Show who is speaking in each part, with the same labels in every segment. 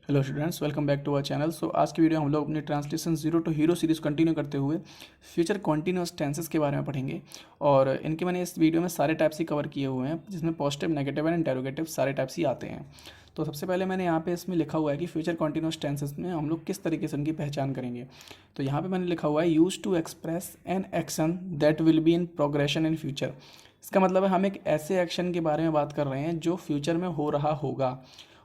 Speaker 1: Hello students, welcome back to our channel. So आज की video हम लोग अपनी translation zero to hero series continue करते हुए फ्यूचर कॉन्टिन्यूस टेंसेस के बारे में पढ़ेंगे। और इनके मैंने इस वीडियो में सारे टाइप्स ही कवर किए हुए हैं, जिसमें पॉजिटिव, नेगेटिव एंड इंटेरोगेटिव सारे टाइप्स ही आते हैं। तो सबसे पहले मैंने यहाँ पे इसमें लिखा हुआ है कि फ्यूचर कॉन्टिन्यूस टेंसेस में हम लोग किस तरीके से उनकी पहचान करेंगे। तो यहाँ पे मैंने लिखा हुआ है use to express an action that will be in progression in future. इसका मतलब है हम एक ऐसे एक्शन के बारे में बात कर रहे हैं जो फ्यूचर में हो रहा होगा।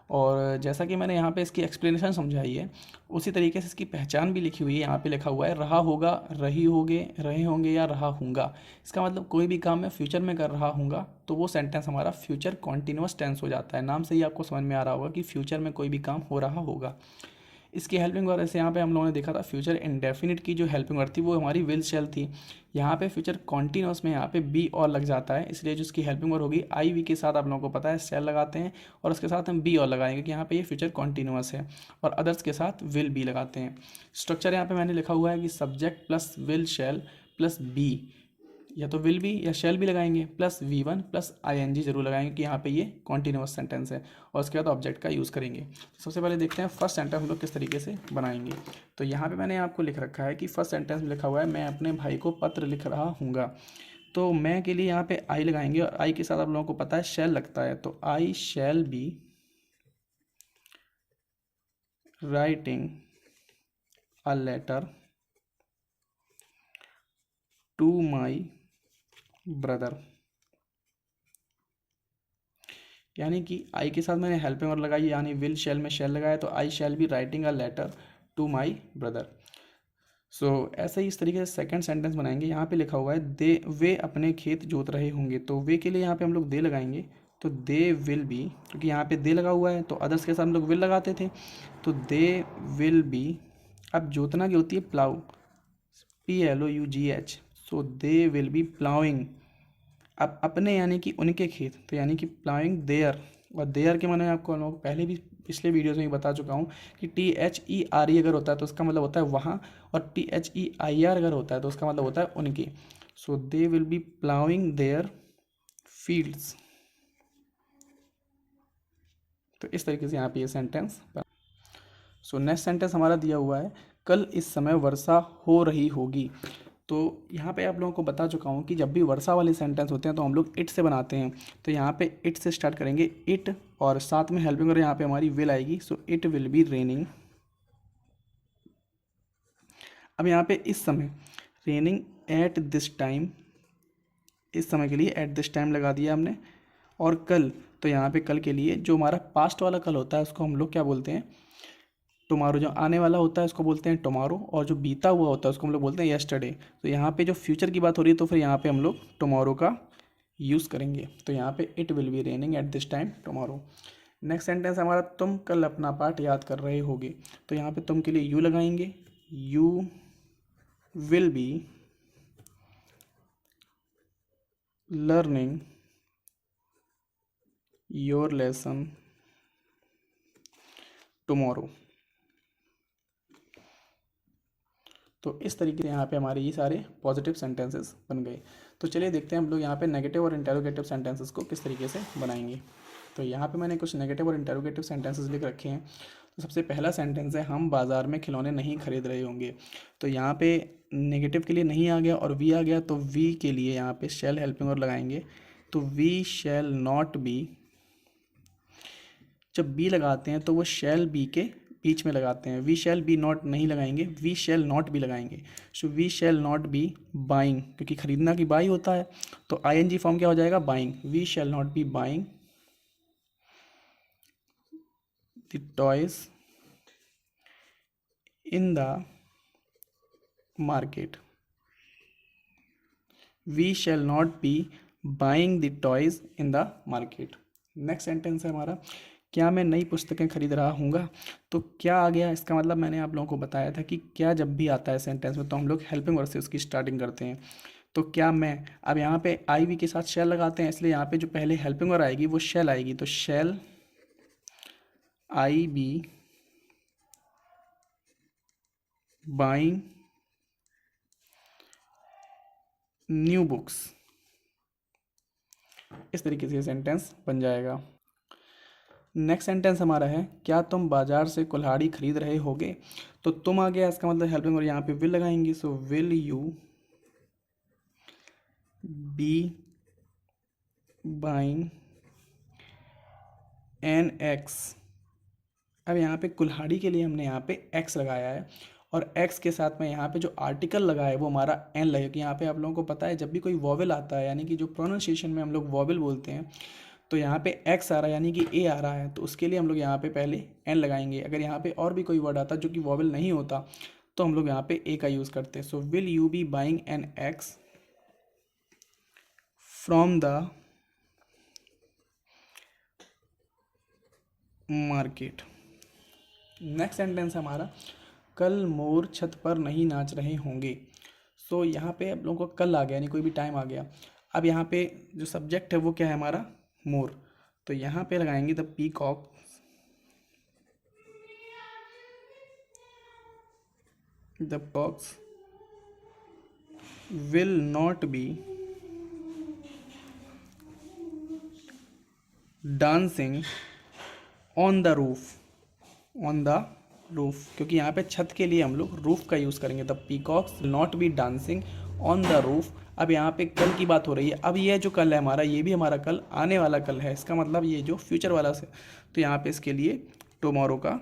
Speaker 1: और जैसा कि मैंने यहाँ पे इसकी एक्सप्लेनेशन समझाई है, उसी तरीके से इसकी पहचान भी लिखी हुई है। यहाँ पे लिखा हुआ है रहा होगा, रही होगे, रहे होंगे या रहा होगा। इसका मतलब कोई भी काम मैं फ्यूचर में कर रहा हूँगा तो वो सेंटेंस हमारा फ्यूचर कॉन्टिन्यूस टेंस हो जाता है। नाम से ही आपको समझ में आ रहा होगा कि फ्यूचर में कोई भी काम हो रहा होगा। इसकी हेल्पिंग वर्ब ऐसे यहाँ पे हम लोगों ने देखा था फ्यूचर इंडेफिनिट की जो हेल्पिंग वर्ब थी वो हमारी विल शेल थी। यहाँ पे फ्यूचर कॉन्टिन्यूस में यहाँ पे बी और लग जाता है, इसलिए जो इसकी हेल्पिंग वर्ब होगी आई वी के साथ आप लोगों को पता है शेल लगाते हैं और उसके साथ हम बी और लगाएंगे क्योंकि यहाँ पे ये फ्यूचर कॉन्टिन्यूस है, और अदर्स के साथ विल बी लगाते हैं। स्ट्रक्चर यहाँ पे मैंने लिखा हुआ है कि subject plus will shall plus be, या तो विल बी या शेल भी लगाएंगे, प्लस V1 प्लस ING जरूर लगाएंगे कि यहाँ पे ये कॉन्टिन्यूस सेंटेंस है, और उसके बाद ऑब्जेक्ट का यूज़ करेंगे। तो सबसे पहले देखते हैं फर्स्ट सेंटेंस हम लोग किस तरीके से बनाएंगे। तो यहाँ पे मैंने आपको लिख रखा है कि फर्स्ट सेंटेंस में लिखा हुआ है मैं अपने भाई को पत्र लिख रहा हूँगा। तो मैं के लिए यहाँ पे आई लगाएंगे, और आई के साथ आप लोगों को पता है शेल लगता है, तो I shall be writing a letter to my brother. यानी कि आई के साथ मैंने हेल्पिंग और लगाई, यानी विल शेल में शेल लगाया, तो I shall be writing a letter to my brother. So ऐसे ही इस तरीके से सेकंड सेंटेंस बनाएंगे। यहाँ पे लिखा हुआ है दे वे अपने खेत जोत रहे होंगे, तो वे के लिए यहाँ पे हम लोग दे लगाएंगे, तो दे विल बी, क्योंकि यहाँ पे दे लगा हुआ है तो अदर्स के साथ हम लोग विल लगाते थे, तो दे विल बी। अब जोतना की होती है plough, PLOUGH, so they will be ploughing. अब अपने यानी कि उनके खेत, तो यानी कि प्लाइंग देयर, और देयर के माने आपको लोग पहले भी पिछले वीडियोस में ही बता चुका हूँ कि THERE अगर होता है तो उसका मतलब होता है वहाँ, और THEIR अगर होता है तो उसका मतलब होता है उनकी। So they will be ploughing their fields. तो इस तरीके से यहाँ पे ये सेंटेंस। सो नेक्स्ट सेंटेंस हमारा दिया हुआ है कल इस समय वर्षा हो रही होगी। तो यहाँ पे आप लोगों को बता चुका हूँ कि जब भी वर्षा वाले सेंटेंस होते हैं तो हम लोग इट से बनाते हैं। तो यहाँ पे इट से स्टार्ट करेंगे, इट, और साथ में हेल्पिंग और यहाँ पे हमारी विल आएगी, so it will be raining. अब यहाँ पे इस समय, रेनिंग एट दिस टाइम, इस समय के लिए एट दिस टाइम लगा दिया हमने। और कल, तो यहाँ पे कल के लिए जो हमारा पास्ट वाला कल होता है उसको हम लोग क्या बोलते हैं, टुमारो। जो आने वाला होता है उसको बोलते हैं टुमारो, और जो बीता हुआ होता है उसको हम लोग बोलते हैं येस्टरडे। तो यहाँ पे जो फ्यूचर की बात हो रही है तो फिर यहाँ पे हम लोग टुमारो का यूज़ करेंगे। तो यहाँ पे it will be raining at this time tomorrow. Next sentence हमारा तुम कल अपना पाठ याद कर रहे होगे, तो यहाँ पे तुम के लिए यू लगाएंगे, you will be learning your lesson tomorrow. तो इस तरीके से यहाँ पे हमारे ये सारे पॉजिटिव सेंटेंसेस बन गए। तो चलिए देखते हैं हम लोग यहाँ पे नेगेटिव और इंटेरोगेटिव सेंटेंसेस को किस तरीके से बनाएंगे। तो यहाँ पे मैंने कुछ नेगेटिव और इंटेरोगेटिव सेंटेंसेस लिख रखे हैं। तो सबसे पहला सेंटेंस है हम बाज़ार में खिलौने नहीं खरीद रहे होंगे। तो यहाँ पे नेगेटिव के लिए नहीं आ गया और वी आ गया, तो वी के लिए यहाँ पे शैल हेल्पिंग और लगाएंगे, तो वी शैल नॉट बी। जब बी लगाते हैं तो वो शैल बी के बीच में लगाते हैं, वी शैल बी नॉट नहीं लगाएंगे, वी शैल नॉट बी लगाएंगे। So we shall not be buying, क्योंकि खरीदना की बाई होता है, तो ING फॉर्म क्या हो जाएगा, buying. We shall not be buying the toys in the market. We shall not be buying the toys in the market. Next sentence है हमारा क्या मैं नई पुस्तकें खरीद रहा हूँगा। तो क्या आ गया, इसका मतलब मैंने आप लोगों को बताया था कि क्या जब भी आता है सेंटेंस में तो हम लोग हेल्पिंग वर्ड से उसकी स्टार्टिंग करते हैं। तो क्या मैं, अब यहाँ पे आई वी के साथ शेल लगाते हैं, इसलिए यहाँ पे जो पहले हेल्पिंग वर्ड आएगी वो शेल आएगी, तो shall I B buying new books. इस तरीके से सेंटेंस बन जाएगा। नेक्स्ट सेंटेंस हमारा है, क्या तुम बाजार से कुल्हाड़ी खरीद रहे होगे। तो तुम आ गया, इसका मतलब हेल्पिंग और यहाँ पे विल लगाएंगे। So will you B buying an x. अब यहाँ पे कुल्हाड़ी के लिए हमने यहाँ पे एक्स लगाया है और एक्स के साथ में यहाँ पे जो आर्टिकल लगा है वो हमारा एन लगेगा। यहाँ पे आप लोगों को पता है जब भी कोई वॉवेल आता है, यानी कि जो प्रोनाउंसिएशन में हम लोग वॉवेल बोलते हैं, तो यहाँ पे एक्स आ रहा है यानी कि ए आ रहा है, तो उसके लिए हम लोग यहाँ पे पहले एन लगाएंगे। अगर यहाँ पे और भी कोई वर्ड आता जो कि वॉवेल नहीं होता तो हम लोग यहाँ पे ए का यूज़ करते हैं। So will you B buying an x from the market. Next sentence हमारा, कल मोर छत पर नहीं नाच रहे होंगे। सो यहाँ पे आप लोगों को कल आ गया यानी कोई भी टाइम आ गया। अब यहाँ पे जो सब्जेक्ट है वो क्या है हमारा, मोर, तो यहाँ पे लगाएंगे the peacock the peacocks will not B dancing on the roof, क्योंकि यहाँ पे छत के लिए हम लोग रूफ का यूज़ करेंगे। The peacocks will not B dancing on the roof. अब यहाँ पे कल की बात हो रही है। अब ये जो कल है हमारा, ये भी हमारा कल आने वाला कल है, इसका मतलब ये जो फ्यूचर वाला से, तो यहाँ पे इसके लिए टुमारो का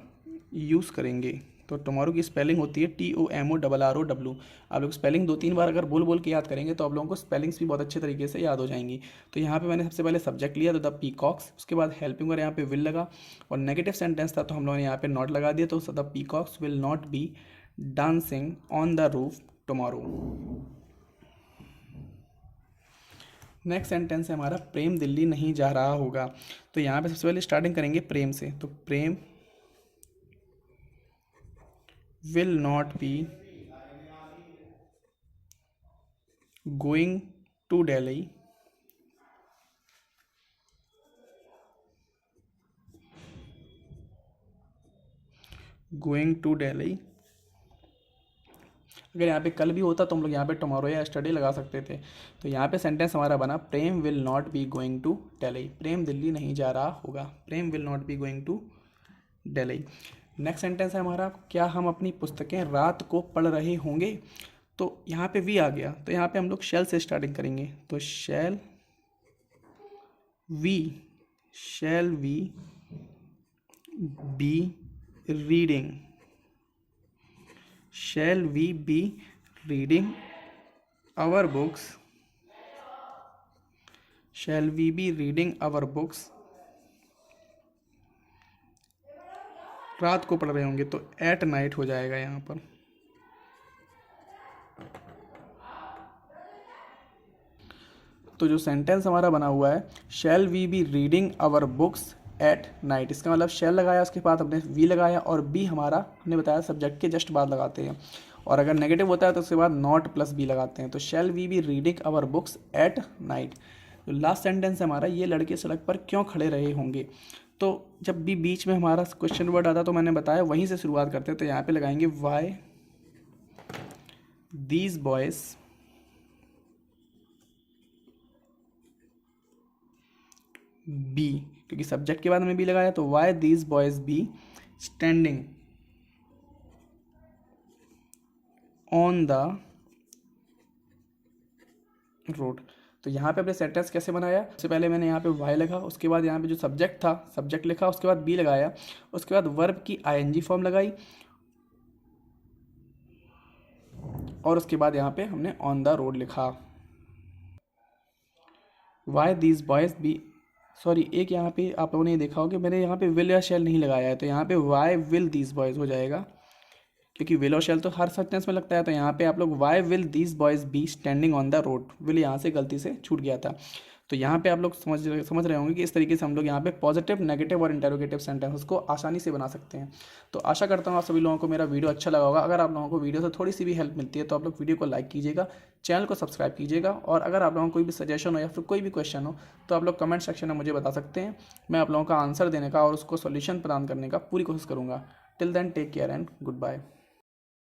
Speaker 1: यूज़ करेंगे। तो टुमारो की स्पेलिंग होती है TOMORROW। आप लोग स्पेलिंग 2-3 बार अगर बोल के याद करेंगे तो आप लोगों को स्पेलिंग्स भी बहुत अच्छे तरीके से याद हो जाएंगी। तो यहाँ पे मैंने सबसे पहले सब्जेक्ट लिया तो द पीकॉक्स, उसके बाद हेल्पिंग वर्ब यहाँ पे विल लगा, और नेगेटिव सेंटेंस था तो हम लोगों ने यहाँ पे नॉट लगा दिया। तो the peacocks will not B dancing on the roof tomorrow. Next sentence है हमारा, प्रेम दिल्ली नहीं जा रहा होगा। तो यहाँ पे सबसे पहले स्टार्टिंग करेंगे प्रेम से। तो प्रेम will not be going to Delhi अगर यहाँ पे कल भी होता तो हम लोग यहाँ पे टुमारो या स्टडी लगा सकते थे। तो यहाँ पे सेंटेंस हमारा बना, Prem will not be going to Delhi. Prem Delhi नहीं जा रहा होगा, Prem will not be going to Delhi. Next sentence है हमारा, क्या हम अपनी पुस्तकें रात को पढ़ रहे होंगे। तो यहाँ पे वी आ गया, तो यहाँ पे हम लोग शैल से स्टार्टिंग करेंगे। तो shall we be reading, shall we be reading our books, shall we be reading our books, रात को पढ़ रहे होंगे तो एट नाइट हो जाएगा यहाँ पर। तो जो सेंटेंस हमारा बना हुआ है, shall we be reading our books at night, इसका मतलब शैल लगाया, उसके बाद हमने वी लगाया, और बी हमारा हमने बताया सब्जेक्ट के जस्ट बाद लगाते हैं, और अगर नेगेटिव होता है तो उसके बाद नॉट प्लस बी लगाते हैं। तो shall we be reading our books at night. तो लास्ट सेंटेंस है हमारा, ये लड़के सड़क पर क्यों खड़े रहे होंगे। तो जब भी बीच में हमारा क्वेश्चन वर्ड आता तो मैंने बताया वहीं से शुरुआत करते हैं। तो यहाँ पे लगाएंगे वाई दीज बॉयज बी, क्योंकि सब्जेक्ट के बाद हमने बी लगाया, तो Y these boys be standing on the road. तो यहाँ पे अपने सेंटेंस कैसे बनाया, सबसे पहले मैंने यहाँ पे वाई लगा, उसके बाद यहाँ पे जो सब्जेक्ट था सब्जेक्ट लिखा, उसके बाद बी लगाया, उसके बाद वर्ब की ING फॉर्म लगाई, और उसके बाद यहाँ पे हमने ऑन द रोड लिखा। Why these boys be, sorry एक यहाँ पे आप लोगों ने देखा हो कि मैंने यहाँ पे विल या शैल नहीं लगाया है, तो यहाँ पे वाई विल दीज बॉयज हो जाएगा, क्योंकि विल और शैल तो हर सेंटेंस में लगता है। तो यहाँ पे आप लोग why will these boys be standing on the road, will यहाँ से गलती से छूट गया था। तो यहाँ पे आप लोग समझ रहे होंगे कि इस तरीके से हम लोग यहाँ पे पॉजिटिव, नेगेटिव और इंटेरोगेटिव सेंटेंस को आसानी से बना सकते हैं। तो आशा करता हूँ आप सभी लोगों को मेरा वीडियो अच्छा लगा होगा। अगर आप लोगों को वीडियो से थोड़ी सी भी हेल्प मिलती है तो आप लोग वीडियो को लाइक कीजिएगा, चैनल को सब्सक्राइब कीजिएगा, और अगर आप लोगों को कोई भी सजेशन हो या फिर कोई भी क्वेश्चन हो तो आप लोग कमेंट सेक्शन में मुझे बता सकते हैं। मैं आप लोगों का आंसर देने का और उसको सोल्यूशन प्रदान करने का पूरी कोशिश करूँगा। Till then take care and good bye.